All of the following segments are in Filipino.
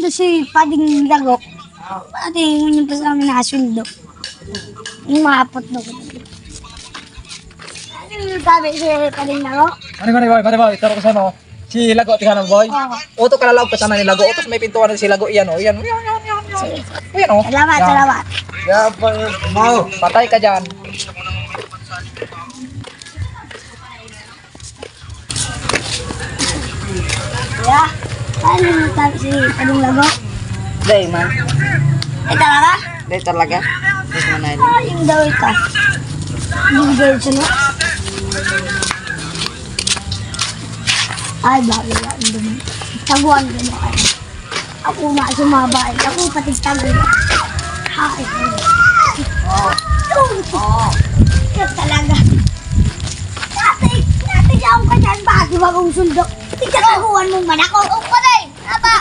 doon si Pading Lago. Pati yung pa sa amin nakasuldo. Yung maapot doon. Ano yung sabi si Pading Lago? Ano ba? Itaro ko sa mo. Si Lago, tingnan mo, boy. Uto ka lalaw pa sana ni Lago. Uto may pintuan na si Lago. Iyan, o. Iyan, Iyan, o. Salamat. Yan, mau. Patay ka dyan. Kaya, ano yung sabi si Pading Lago? Day, man. Talaga? Day talaga. Yung daw ito. Yung girl siya, no? Ay, bago yan. Taguan ko na kayo. Ako na sumabay. Ako pati tago. Ay, Kaya talaga. Dati ako ka dyan. Bakit ba kong sundo? Tigataguan mo man ako. O, patay! Aba!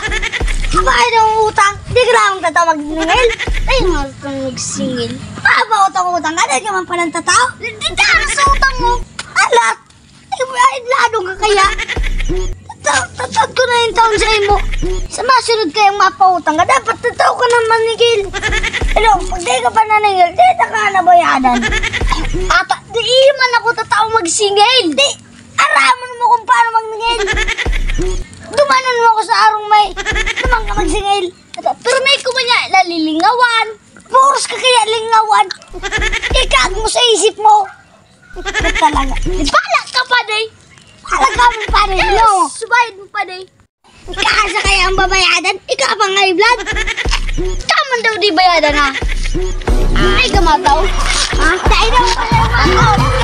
Bakit ang utang? Hindi ka lang tatawag ningil. Ay, magsingil. Ba utang-utang ka? Dahil ka man palang tataw? Hindi ka sa utang mo. Alat! Ay, ladong ka kaya. Tatag ko na yung taon sa imo. Sa masunod kayang mapautang ka, dapat tataw ka ng manigil. Ano, pag di ka pa nanigil, di ka na bayadan. Ata, di man ako tataw magsingil. Di, araman mo kung paano magnigil. Dumanan mo ako sa arong may naman ka magsingil. Pero may ko ba niya, lalilingawan. Puros ka kaya lingawan. Ikag mo sa isip mo. Ba't talaga? Pala ka pa, day. Pala ka mo pa, day. No. Subayad mo pa, day. Kaasa kaya ang babayadan? Ikaw pang high blood. Kaman daw di bayadan, ha? Ay, gamataw. Ha? Dahil daw pala yung mataw.